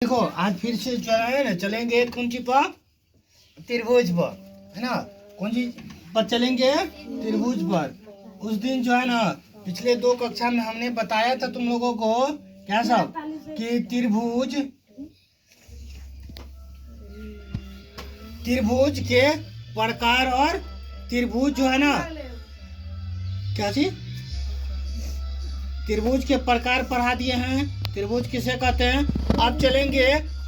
देखो आज फिर से चलेंगे कौन सी पर? त्रिभुज पर, है ना। कौन सी पर चलेंगे? त्रिभुज पर। उस दिन जो है ना पिछले 2 कक्षा में हमने बताया था तुम लोगों को क्या सब कि त्रिभुज के प्रकार और त्रिभुज जो है ना क्या चीज त्रिभुज के प्रकार पढ़ा दिए हैं। त्रिभुज किसे कहते हैं? अब चलेंगे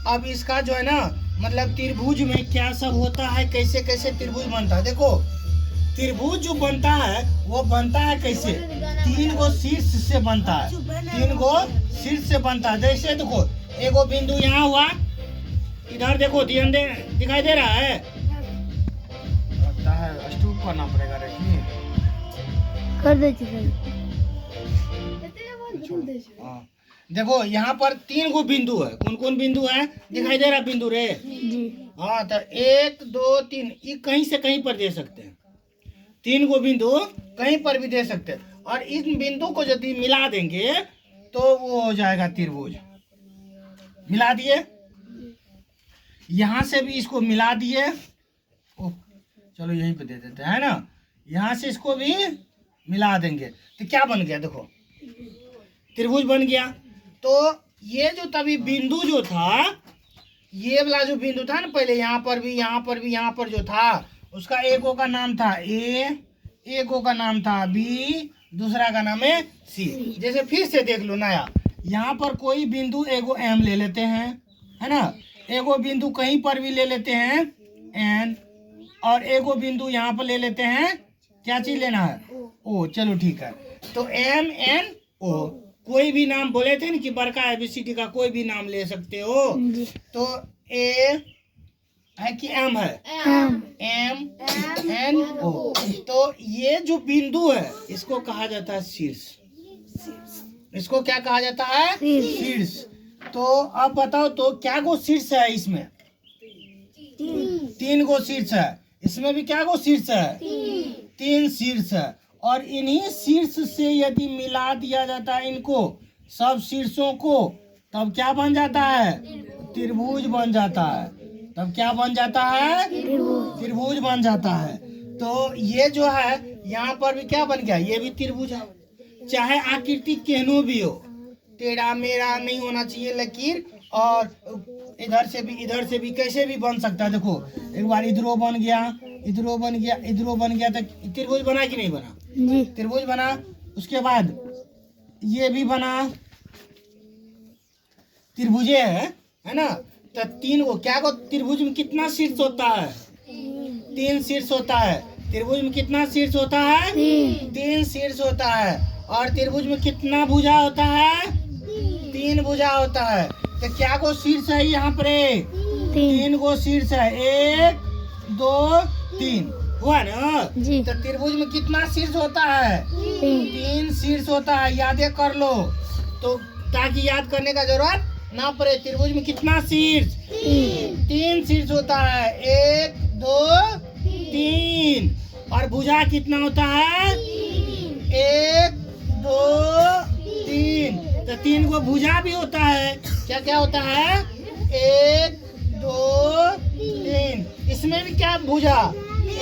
अब इसका जो है ना मतलब त्रिभुज में क्या सब होता है, कैसे कैसे त्रिभुज बनता है। देखो त्रिभुज जो बनता है वो बनता है कैसे? 3 गो शीर्ष से बनता है। 3 गो शीर्ष से बनता है। जैसे देखो एगो बिंदु यहाँ हुआ, इधर देखो ध्यान दे, दिखाई दे रहा है? लगता है स्टूप करना पड़ेगा रे कर दे। हाँ। देखो यहाँ पर 3 गो बिंदु है। कौन कौन बिंदु है? दिखाई दे रहा बिंदु रे जी। हाँ तो 1 2 3 ये कहीं से कहीं पर दे सकते हैं। 3 गो बिंदु कहीं पर भी दे सकते हैं और इन बिंदु को यदि मिला देंगे तो वो हो जाएगा त्रिभुज। मिला दिए, यहाँ से भी इसको मिला दिए। चलो यहीं पे दे देते हैं ना, यहाँ से इसको भी मिला देंगे तो क्या बन गया? देखो त्रिभुज बन गया। तो ये जो तभी बिंदु जो था, ये वाला जो बिंदु था ना पहले यहाँ पर भी यहाँ पर जो था उसका एगो का नाम था ए, एगो का नाम था बी, दूसरा का नाम है सी। जैसे फिर से देख लो नया, यहाँ पर कोई बिंदु एगो एम ले लेते हैं, है ना। एगो बिंदु कहीं पर भी ले लेते हैं एन, और एगो बिंदु यहाँ पर ले लेते हैं क्या चीज लेना है? ओ। चलो ठीक है, तो एम एन ओ कोई भी नाम बोले थे ना कि बड़का एबीसीडी का कोई भी नाम ले सकते हो। तो ए है कि एम है? M N O. तो ये जो बिंदु है इसको कहा जाता है शीर्ष। इसको क्या कहा जाता है? शीर्ष। तो अब बताओ तो क्या गो शीर्ष है इसमें? 3 गो शीर्ष है। इसमें भी क्या गो शीर्ष है? 3 शीर्ष है। और इन्हीं शीर्ष से यदि मिला दिया जाता है इनको सब शीर्षों को, तब क्या बन जाता है? त्रिभुज बन जाता है। तब क्या बन जाता है? त्रिभुज बन जाता है। तो ये जो है यहाँ पर भी क्या बन गया? ये भी त्रिभुज है। चाहे आकृति केहनो भी हो, टेढ़ा मेढ़ा नहीं होना चाहिए लकीर, और इधर से भी कैसे भी बन सकता है। देखो एक बार इधरो बन गया, इधरो बन गया, इधरो बन गया, तो त्रिभुज बना कि नहीं बना? जी। त्रिभुज बना। उसके बाद ये भी बना, त्रिभुजे है ना। तो 3 गो क्या गो त्रिभुज में कितना शीर्ष होता है? 3 शीर्ष होता है। त्रिभुज में कितना शीर्ष होता है? 3 शीर्ष होता है। और त्रिभुज में कितना भुजा होता है? 3 भुजा होता है। तो क्या गो शीर्ष है यहाँ पर? 3 गो शीर्ष है। 1 2 3 हुआ ना जी। तो त्रिभुज में कितना शीर्ष होता है? 3 शीर्ष होता है। यादें कर लो तो ताकि याद करने का जरूरत ना पड़े। त्रिभुज में कितना शीर्ष? 3 शीर्ष होता है। 1 2 3। और भुजा कितना होता है? 1 2 3। तो 3 को भुजा भी होता है। क्या क्या होता है? 1 2 3। इसमें भी क्या भुजा?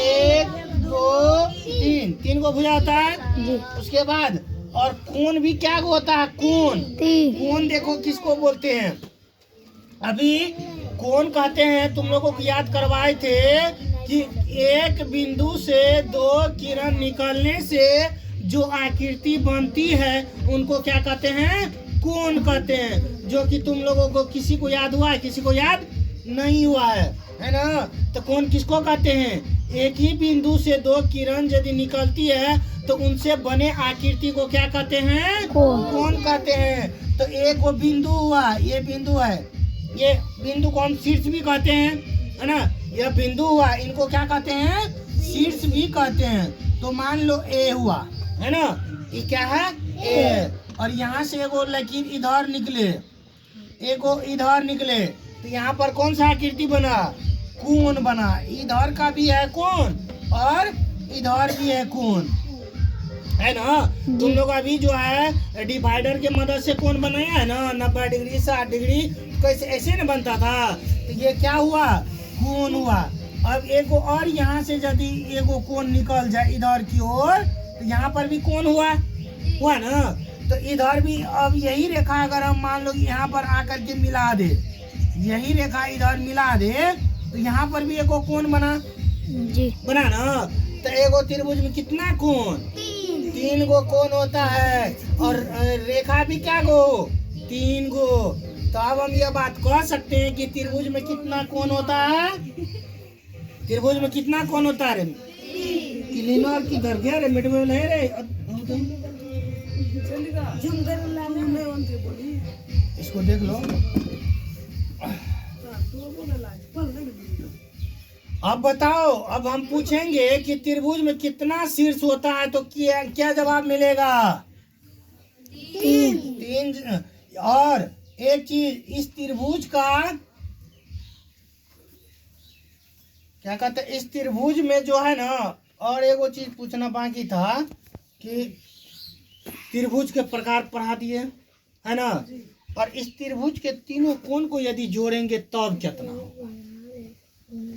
1 2 3। 3 को भुजा होता है जी। उसके बाद और कोण भी क्या होता है? कोण। कोण देखो किसको बोलते हैं? अभी कोण कहते हैं, तुम लोगों को याद करवाए थे कि एक बिंदु से 2 किरण निकलने से जो आकृति बनती है उनको क्या कहते हैं? कोण कहते हैं। जो कि तुम लोगों को किसी को याद हुआ है, किसी को याद नहीं हुआ है ना। तो कोण किसको कहते हैं? एक ही बिंदु से 2 किरण यदि निकलती है तो उनसे बने आकृति को क्या कहते हैं? कोण कहते हैं। तो एक वो बिंदु हुआ, ये बिंदु है, ये बिंदु को हम शीर्ष भी कहते हैं, है ना। यह बिंदु हुआ, इनको क्या कहते हैं? शीर्ष भी कहते हैं। तो मान लो ए हुआ, है ना, ये क्या है? ए। और यहाँ से एगो लकीर इधर निकले, एगो इधर निकले, तो यहाँ पर कौन सा आकृति बना? कोण बना। इधर का भी है कोण और इधर भी है कोण, है ना। तुम लोग अभी जो है डिवाइडर के मदद से कोण बनाया है ना, 90 डिग्री 60 डिग्री कैसे ऐसे न बनता था, तो ये क्या हुआ, कोण हुआ। अब एक और यहाँ से यदि एगो कोण निकल जाए इधर की ओर, तो यहाँ पर भी कोण हुआ ना। तो इधर भी अब यही रेखा अगर हम मान लो यहाँ पर आकर के मिला दे, यही रेखा इधर मिला दे, तो यहाँ पर भी एगो कोण बना ना। तो एगो त्रिभुज में कितना कोण, 3 गो कोण होता है, और रेखा भी क्या गो, 3 गो। तो अब हम ये बात कह सकते हैं कि त्रिभुज में कितना कोण होता है, त्रिभुज में कितना कोण होता है रे, क्लीनर किधर गया रे, मिट में नहीं रे, इसको देख लो। अब बताओ, अब हम पूछेंगे कि त्रिभुज में कितना शीर्ष होता है, तो क्या जवाब मिलेगा, 3। और एक चीज, इस त्रिभुज का क्या कहते हैं, इस त्रिभुज में जो है ना, और एगो चीज पूछना बाकी था कि त्रिभुज के प्रकार पढ़ा दिए है ना, और इस त्रिभुज के तीनों कोण को यदि जोड़ेंगे तब कितना होगा,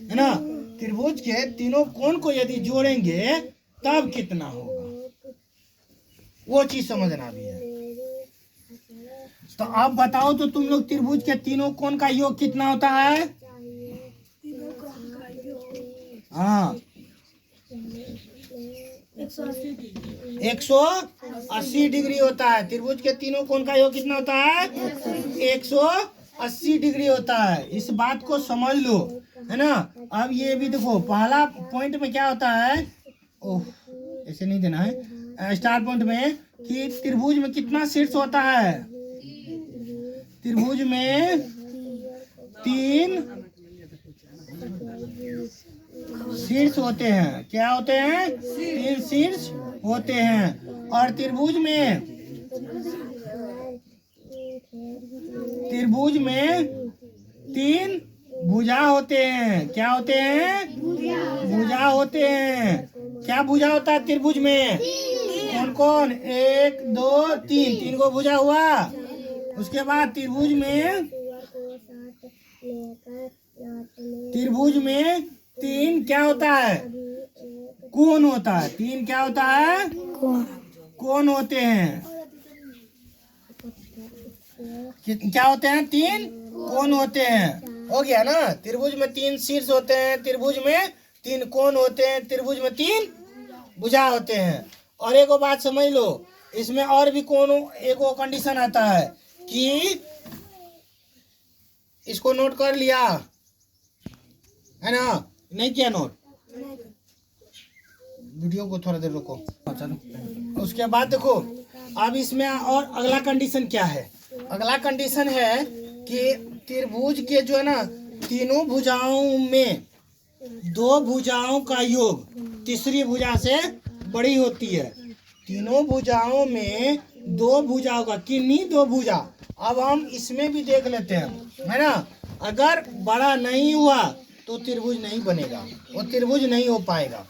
है ना। त्रिभुज के तीनों कोण को यदि जोड़ेंगे तब कितना होगा, वो चीज समझना भी है। तो अब बताओ तो तुम लोग, त्रिभुज के तीनों कोण का योग कितना होता है, हाँ 180 डिग्री होता है। त्रिभुज के तीनों कोण का योग कितना होता है, 180 डिग्री होता है। इस बात को समझ लो, है ना। अब ये भी देखो, पहला पॉइंट में क्या होता है, ओह ऐसे नहीं देना है, स्टार पॉइंट में कि त्रिभुज में कितना शीर्ष होता है, त्रिभुज में 3 शीर्ष होते हैं। क्या होते हैं, 3 शीर्ष होते हैं। और त्रिभुज में 3 भुजा होते हैं। क्या होते हैं, भुजा होते हैं। क्या भुजा होता है त्रिभुज में, कौन कौन, 1 2 3 गो भुजा हुआ। उसके बाद त्रिभुज में 3 क्या होता है, कोण होता है। 3 क्या होता है, कोण होते हैं। क्या होते हैं, 3 कोण होते हैं। हो गया ना। त्रिभुज में 3 शीर्ष होते हैं, त्रिभुज में 3 कोण होते हैं, त्रिभुज में 3 भुजा होते हैं। और एक बात समझ लो, इसमें और भी एक कंडीशन आता है कि इसको नोट कर लिया है ना, नहीं किया नोट, वीडियो को थोड़ा देर रोको। चलो उसके बाद देखो, अब इसमें और अगला कंडीशन क्या है। अगला कंडीशन है कि त्रिभुज के जो है ना, तीनों भुजाओं में 2 भुजाओं का योग तीसरी भुजा से बड़ी होती है। तीनों भुजाओं में 2 भुजाओं का, किन्हीं 2 भुजा। अब हम इसमें भी देख लेते हैं, है ना। अगर बड़ा नहीं हुआ तो त्रिभुज नहीं बनेगा, वो त्रिभुज नहीं हो पाएगा।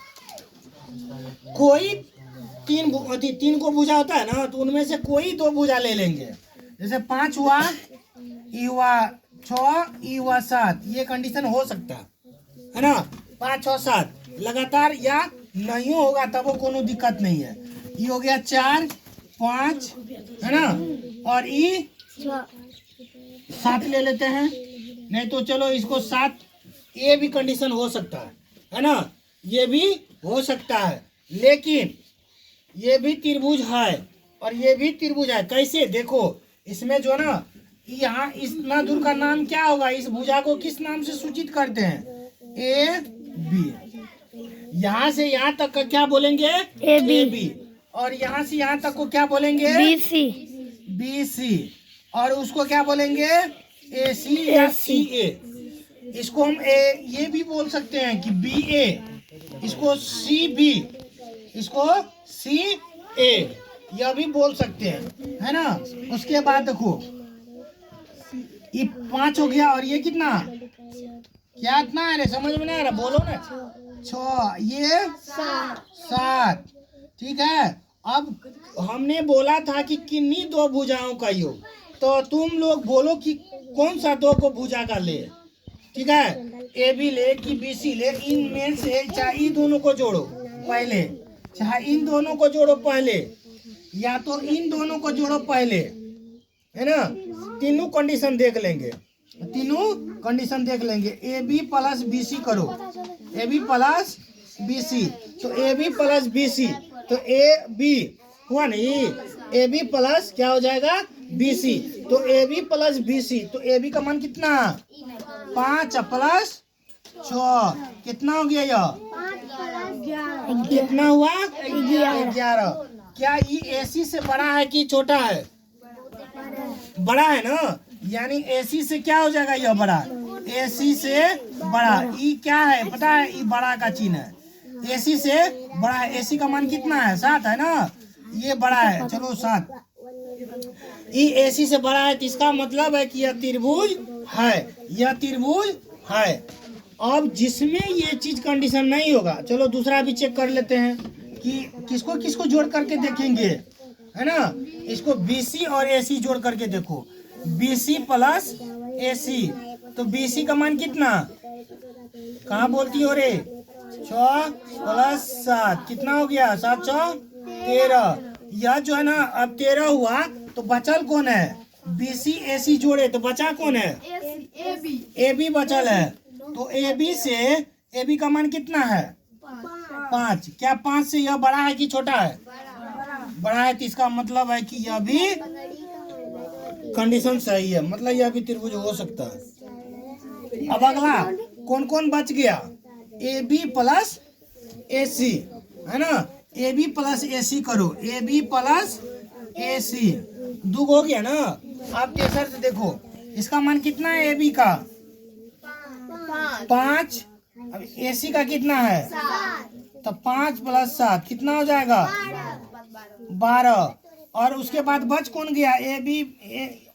कोई 3 को भुजा होता है ना, तो उनमें से कोई 2 भुजा ले लेंगे। जैसे 5 हुआ, ई हुआ 6, ई हुआ 7, ये कंडीशन हो सकता है ना। 5 6 7 लगातार या नहीं होगा तब वो कोनो दिक्कत नहीं है। ई हो गया 4 5, है ना, और ई 7 ले लेते हैं। नहीं तो चलो इसको 7, ये भी कंडीशन हो सकता है ना, ये भी हो सकता है। लेकिन ये भी त्रिभुज है और ये भी त्रिभुज है। कैसे, देखो इसमें जो ना, यहाँ इतना दूर का नाम क्या होगा, इस भुजा को किस नाम से सूचित करते हैं, ए बी। यहाँ से यहाँ तक का क्या बोलेंगे, ए बी। और यहाँ से यहाँ तक को क्या बोलेंगे, बी सी। और उसको क्या बोलेंगे, ए सी या सी ए। इसको हम ये भी बोल सकते हैं कि बी ए, इसको सी बी, इसको सी ए, यह भी बोल सकते हैं, है ना। उसके बाद देखो, ये 5 हो गया और ये कितना, क्या इतना है रे, समझ में नहीं आ रहा, बोलो ना। 6, ये 7, ठीक है। अब हमने बोला था कि किन्हीं 2 भुजाओं का योग, तो तुम लोग बोलो कि कौन सा दो को भुजा का ले, ठीक है, ए बी ले कि बी सी ले, इनमें से चाहे इन दोनों को जोड़ो पहले, चाहे इन दोनों को जोड़ो पहले, या तो इन दोनों को जोड़ो पहले, है ना। तीनों कंडीशन देख लेंगे, तीनों कंडीशन देख लेंगे। A B plus B C करो, A B plus B C, तो A B plus B C, तो ए बी हुआ नहीं, ए बी प्लस क्या हो जाएगा बी सी, तो A B plus B C, तो ए बी का मान कितना 5 प्लस 6 कितना हो गया यह, कितना हुआ 11। क्या ये एसी से बड़ा है कि छोटा है, बड़ा है ना, यानी एसी से क्या हो जाएगा यह बड़ा, एसी से बड़ा। ई क्या है पता है, ई बड़ा का चिन्ह है, एसी से बड़ा है। एसी का मान कितना है 7 है ना, ये बड़ा है, चलो 7। ई एसी से बड़ा है तो इसका मतलब है कि यह त्रिभुज है, यह त्रिभुज है। अब जिसमें ये चीज कंडीशन नहीं होगा, चलो दूसरा भी चेक कर लेते हैं कि किसको किसको जोड़ करके देखेंगे, है ना। इसको BC और AC जोड़ करके देखो, BC प्लस AC, तो BC का मान कितना, कहाँ बोलती हो रे, 6 प्लस 7 कितना हो गया, 7 6 13। यह जो है ना अब 13 हुआ, तो बचल कौन है, BC AC जोड़े तो बचा कौन है, AB बचल है। तो AB से AB का मान कितना है 5। क्या 5 से यह बड़ा है कि छोटा है, बड़ा है, तो इसका मतलब है कि यह भी कंडीशन सही है, मतलब यह भी त्रिभुज हो सकता है। अब अगला कौन कौन बच गया, AB प्लस AC, है ना, AB प्लस AC करो, AB प्लस AC, दो हो गया ना। अब तेसर से देखो, इसका मान कितना है AB का 5, अब AC का कितना है, तो 5 प्लस 7 कितना हो जाएगा 12। और उसके बाद बच कौन गया, ए बी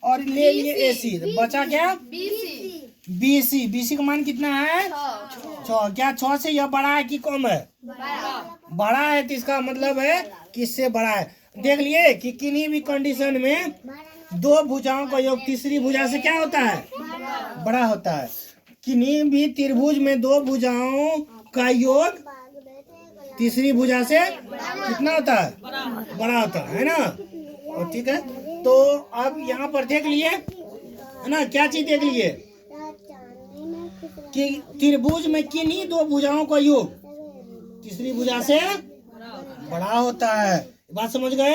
और ले लिए ए सी, बचा क्या बी सी। बी सी का मान कितना है 6। क्या 6 से यह बड़ा है कि कम है, बड़ा है, तो इसका मतलब है कि इससे बड़ा है। देख लिए कि किन्हीं भी कंडीशन में दो भुजाओं का योग तीसरी भुजा से क्या होता है, बड़ा होता है। किन्हीं भी त्रिभुज में दो भुजाओं का योग तीसरी भुजा से कितना होता है, बड़ा होता है ना। और ठीक है, तो अब यहाँ पर देख लिए है ना, क्या चीज देख लिए कि त्रिभुज में किन्हीं दो भुजाओं का योग तीसरी भुजा से बड़ा होता है। बात समझ गए।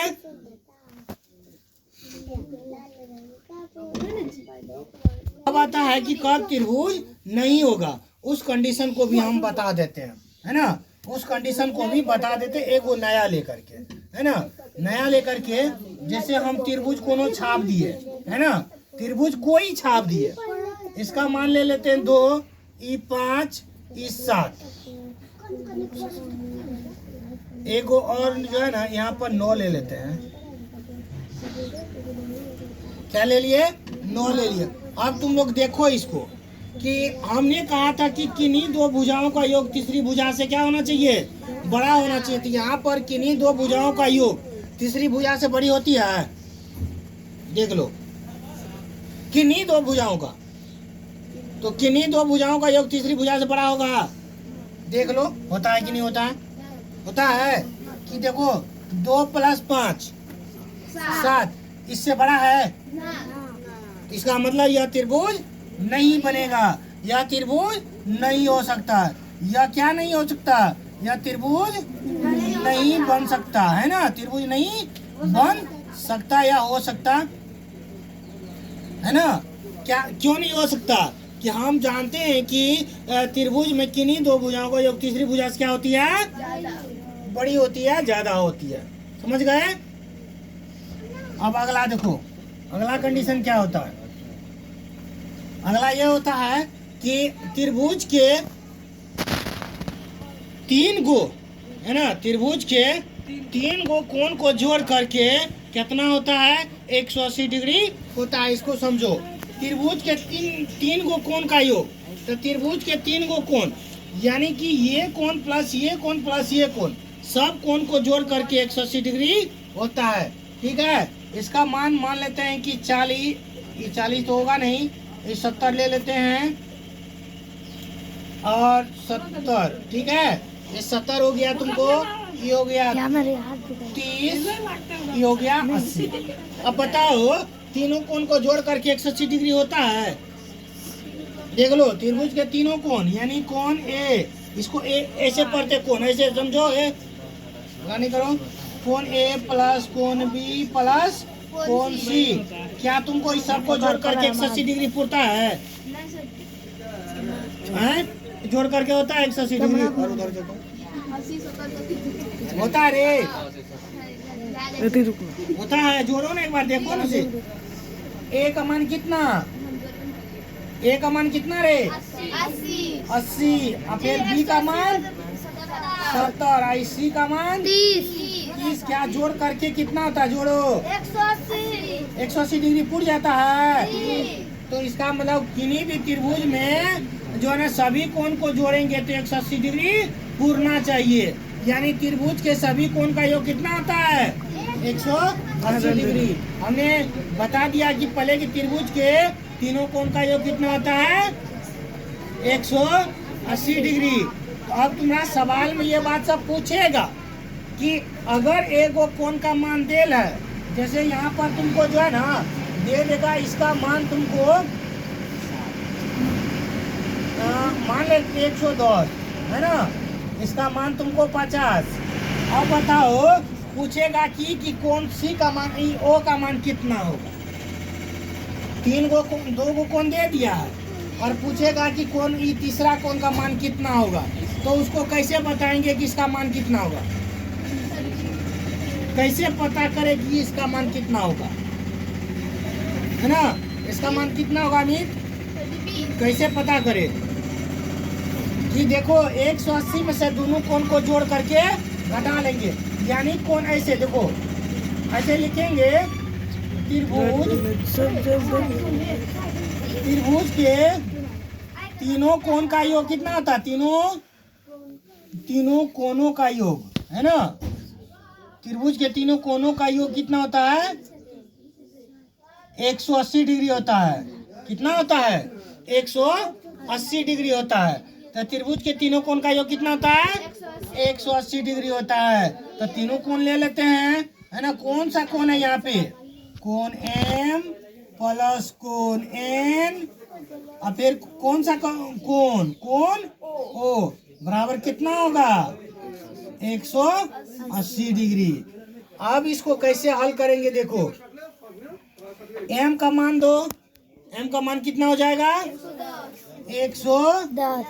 अब आता है कि कब त्रिभुज नहीं होगा, उस कंडीशन को भी हम बता देते हैं, है ना, उस कंडीशन को भी बता देते एक वो नया लेकर के, है ना, नया लेकर के। जैसे हम त्रिभुज कोनो छाप दिए, है ना, त्रिभुज कोई छाप दिए, इसका मान ले लेते हैं 2 ई 5 ई 7, एक और जो है ना यहाँ पर 9 ले लेते हैं। क्या ले लिए 9 ले लिए। अब तुम लोग देखो इसको कि हमने कहा था कि किन्हीं दो भुजाओं का योग तीसरी भुजा से क्या होना चाहिए, बड़ा होना चाहिए। तो यहाँ पर किन्हीं दो भुजाओं का योग तीसरी भुजा से बड़ी होती है, देख लो, किन्हीं दो भुजाओं का, तो किन्हीं दो भुजाओं का योग तीसरी भुजा से बड़ा होगा, देख लो होता है कि नहीं होता है, होता है कि देखो 2 + 5 7 इससे बड़ा है, इसका मतलब यह त्रिभुज नहीं बनेगा, यह त्रिभुज नहीं हो सकता, यह क्या नहीं हो सकता, यह त्रिभुज नहीं बन सकता, है ना, त्रिभुज नहीं बन सकता या हो सकता, है ना। क्या क्यों नहीं हो सकता, कि हम जानते हैं कि त्रिभुज में किन्हीं दो भुजाओं का योग तीसरी भुजा से क्या होती है, बड़ी होती है, ज्यादा होती है। समझ गए। अब अगला देखो, अगला कंडीशन क्या होता है। अगला ये होता है कि त्रिभुज के 3 गो, है ना, त्रिभुज के 3 गो कोण को जोड़ करके कितना होता है 180 डिग्री होता है। इसको समझो, त्रिभुज के 3 गो कोण का योग, तो त्रिभुज के 3 गो कोण यानी कि ये कोण प्लस ये कोण प्लस ये कोण, सब कोण को जोड़ करके 180 डिग्री होता है। ठीक है, इसका मान लेते हैं कि 40, ये 40 तो होगा नहीं, ये 70 ले लेते हैं और 70, ठीक है। ये 70 हो गया तुमको, ये हो गया क्या मेरे हाथ दिखाई 30, ये हो गया 80। अब बताओ तीनों कोण को जोड़ करके 180 डिग्री होता है। देख लो त्रिभुज के तीनों कोण यानी कोण ए, इसको ए ऐसे पढ़ते कोण, ऐसे समझो ए, नहीं करो, कोण ए प्लस कोण बी प्लस कोण सी। क्या तुमको इस सबको जोड़ करके 180 डिग्री पूरता है? हैं? जोड़ करके होता है 180 डिग्री? और उधर देखो होता है रे, होता है। जोड़ो ना एक बार, देखो ना से। ए का मान कितना? ए का मान कितना रे? 80। और फिर बी का मान 70 और सी का मान 30। क्या जोड़ करके कितना होता है? जोड़ो 180 डिग्री पूर जाता है। तो इसका मतलब किन्हीं भी त्रिभुज में जो है ना सभी कोण को जोड़ेंगे तो 180 डिग्री पूरना चाहिए। यानी त्रिभुज के सभी कोण का योग कितना होता है? 180 डिग्री। हमने बता दिया कि पहले के त्रिभुज के तीनों कोण का योग कितना होता है? 180 डिग्री। तो अब तुम्हारा सवाल में ये बात सब पूछेगा कि अगर एक कोण का मान देल है, जैसे यहाँ पर तुमको जो है ना दे देगा, इसका मान तुमको मान ले 110 है ना, इसका मान तुमको 50। अब बताओ पूछेगा कि कौन सी का मान, ओ का मान कितना होगा। दो को कोण दे दिया है और पूछेगा कि कौन ई तीसरा कोण का मान कितना होगा। तो उसको कैसे बताएंगे कि इसका मान कितना होगा? कैसे पता करें कि इसका मान कितना होगा, है ना? इसका मान कितना होगा अमित? कैसे पता करें कि देखो 180 में से दोनों कोण को जोड़ करके घटा लेंगे। यानी कोण ऐसे देखो, ऐसे लिखेंगे त्रिभुज के तीनों कोण का योग कितना होता है? तीनों कोणों का योग, है ना? त्रिभुज के तीनों कोणों का योग कितना होता है? 180 डिग्री होता है। कितना होता है? 180 डिग्री होता है। तो त्रिभुज के तीनों कोण का योग कितना होता है? 180 डिग्री होता है। तो तीनों कोण ले लेते हैं, है ना? कौन सा कोण है यहाँ पे? कोण एम प्लस कोण एन और फिर कौन सा कोण ओ बराबर कितना होगा? 180 डिग्री। अब इसको कैसे हल करेंगे देखो, एम का मान दो, एम का मान कितना हो जाएगा? 110।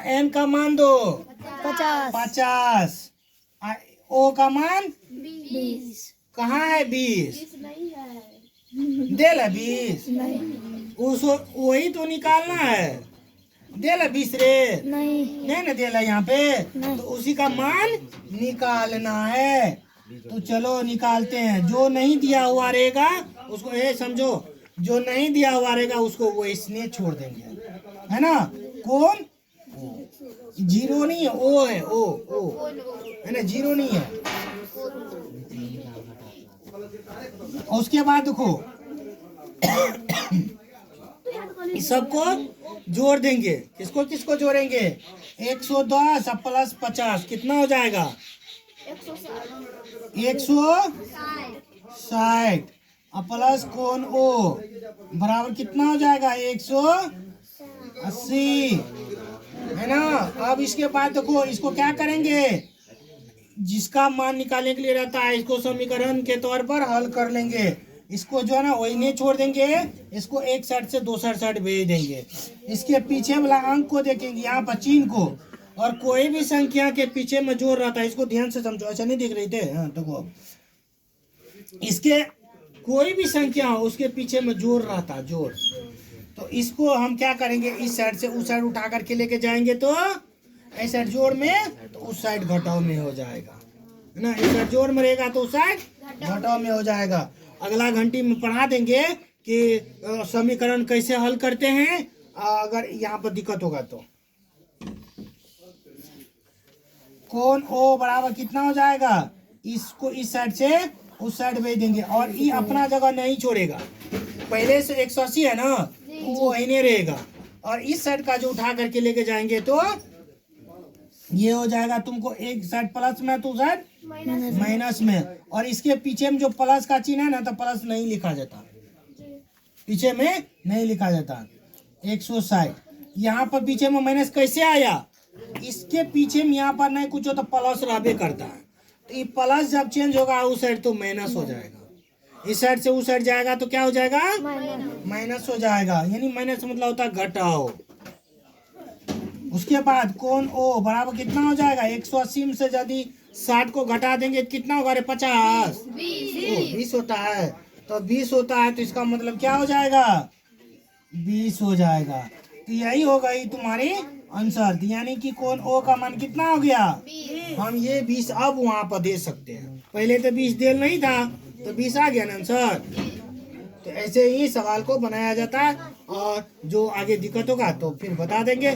एन का मान दो 50। ओ का मान 20। कहाँ है? 20 देला 20 उसको वही तो निकालना है। देला 20 रे? नहीं ना देला यहाँ पे, तो उसी का मान निकालना है। तो चलो निकालते हैं। जो नहीं दिया हुआ रहेगा उसको ये समझो, जो नहीं दिया हुआ रहेगा उसको वो इसने छोड़ देंगे, है ना? कौन? जीरो नहीं है, ओ है, ओ है ना, जीरो नहीं है। उसके बाद देखो इस सबको जोड़ देंगे। किसको किसको जोड़ेंगे? 110 प्लस 50 कितना हो जाएगा? 160 प्लस कोण ओ बराबर कितना हो जाएगा? 180, है ना? अब इसके बाद देखो इसको क्या करेंगे, जिसका मान निकालने के लिए रहता है इसको समीकरण के तौर पर हल कर लेंगे। इसको जो है ना वही नहीं छोड़ देंगे, इसको एक साइड से दूसरा साइड भेज देंगे। इसके पीछे वाला अंक को देखेंगे, यहाँ पर चिन्ह को, और कोई भी संख्या के पीछे में जोड़ रहता है, इसको ध्यान से समझो। अच्छा नहीं देख रहे थे? हाँ देखो, इसके कोई भी संख्या हो उसके पीछे में जोड़ रहता है, जोड़। तो इसको हम क्या करेंगे, इस साइड से उस साइड उठा करके लेके जाएंगे तो इस साइड जोड़ में, तो उस साइड घटाव में हो जाएगा, है ना? इस साइड जोड़ में रहेगा तो उस साइड घटाव में हो जाएगा। अगला घंटी में पढ़ा देंगे कि समीकरण कैसे हल करते हैं, अगर यहाँ पर दिक्कत होगा तो। कोण ओ बराबर कितना हो जाएगा? इसको इस साइड से उस साइड भेज देंगे और ये अपना जगह नहीं छोड़ेगा। पहले से 180 है ना, तो वो वहीं रहेगा। और इस साइड का जो उठा करके लेके जाएंगे तो ये हो जाएगा तुमको, एक साइड प्लस में तो साइड माइनस में। और इसके पीछे में जो प्लस का चिन्ह है ना, तो प्लस नहीं लिखा जाता, पीछे में नहीं लिखा जाता। 160 यहाँ पर पीछे में माइनस कैसे आया, इसके पीछे में यहाँ पर नहीं कुछ हो तो प्लस रहबे करता है। तो ये प्लस जब चेंज होगा उस साइड तो माइनस हो जाएगा, इस साइड से उस साइड जाएगा तो क्या हो जाएगा, माइनस हो जाएगा। यानी माइनस मतलब होता है घटाओ। उसके बाद कोण ओ बराबर कितना हो जाएगा, 180 से यदि 60 को घटा देंगे तो कितना होगा रे, 50 20 होता है। तो 20 होता है तो इसका मतलब क्या हो जाएगा, 20 हो जाएगा। तो यही हो गई तुम्हारी आंसर। यानी कि कोण ओ का मान कितना हो गया, हम ये 20 अब वहां पर दे सकते हैं। पहले तो 20 देल नहीं था तो 20 आ गया ना आंसर। तो ऐसे ही सवाल को बनाया जाता है और जो आगे दिक्कत होगा तो फिर बता देंगे।